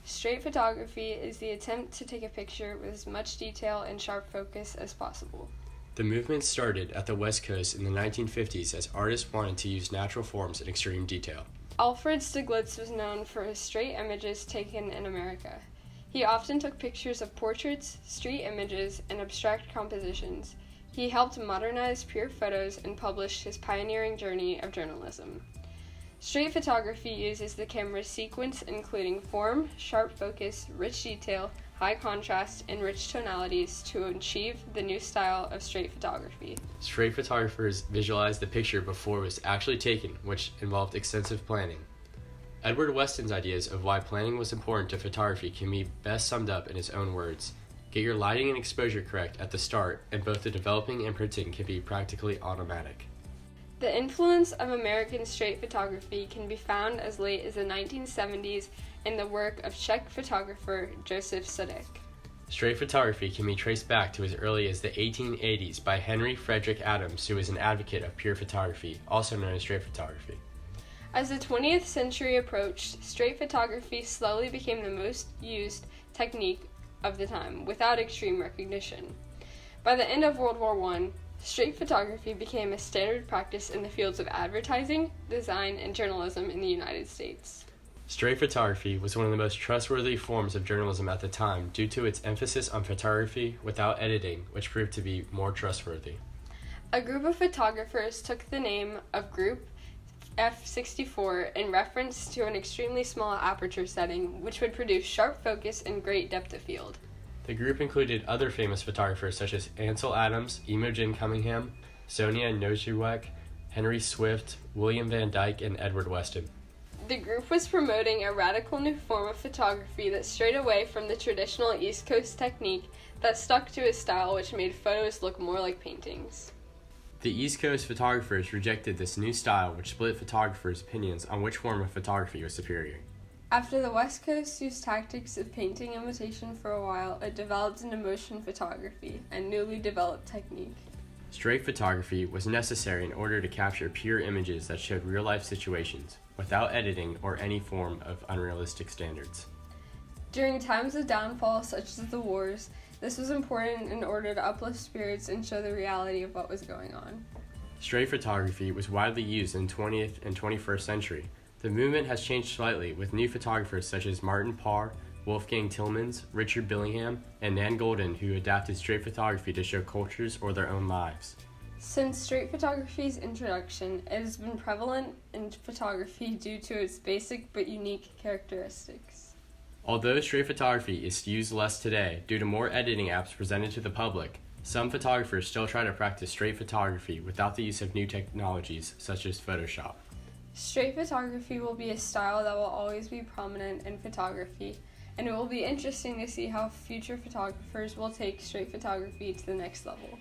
Straight photography is the attempt to take a picture with as much detail and sharp focus as possible. The movement started at the West Coast in the 1950s as artists wanted to use natural forms in extreme detail. Alfred Stieglitz was known for his straight images taken in America. He often took pictures of portraits, street images, and abstract compositions. He helped modernize pure photos and published his pioneering journey of journalism. Straight photography uses the camera's sequence including form, sharp focus, rich detail, high contrast, and rich tonalities to achieve the new style of straight photography. Straight photographers visualized the picture before it was actually taken, which involved extensive planning. Edward Weston's ideas of why planning was important to photography can be best summed up in his own words. Get your lighting and exposure correct at the start, and both the developing and printing can be practically automatic. The influence of American straight photography can be found as late as the 1970s in the work of Czech photographer Josef Sudek. Straight photography can be traced back to as early as the 1880s by Henry Frederick Adams, who was an advocate of pure photography, also known as straight photography. As the 20th century approached, straight photography slowly became the most used technique of the time, without extreme recognition. By the end of World War I, straight photography became a standard practice in the fields of advertising, design, and journalism in the United States. Straight photography was one of the most trustworthy forms of journalism at the time due to its emphasis on photography without editing, which proved to be more trustworthy. A group of photographers took the name of Group F64 in reference to an extremely small aperture setting, which would produce sharp focus and great depth of field. The group included other famous photographers such as Ansel Adams, Imogen Cunningham, Sonia Noziwek, Henry Swift, William Van Dyke, and Edward Weston. The group was promoting a radical new form of photography that strayed away from the traditional East Coast technique that stuck to a style which made photos look more like paintings. The East Coast photographers rejected this new style, which split photographers' opinions on which form of photography was superior. After the West Coast used tactics of painting imitation for a while, it developed into motion photography, a newly developed technique. Straight photography was necessary in order to capture pure images that showed real-life situations, without editing or any form of unrealistic standards. During times of downfall such as the wars, this was important in order to uplift spirits and show the reality of what was going on. Straight photography was widely used in the 20th and 21st century. The movement has changed slightly with new photographers such as Martin Parr, Wolfgang Tillmans, Richard Billingham, and Nan Goldin who adapted straight photography to show cultures or their own lives. Since straight photography's introduction, it has been prevalent in photography due to its basic but unique characteristics. Although straight photography is used less today due to more editing apps presented to the public, some photographers still try to practice straight photography without the use of new technologies such as Photoshop. Straight photography will be a style that will always be prominent in photography, and it will be interesting to see how future photographers will take straight photography to the next level.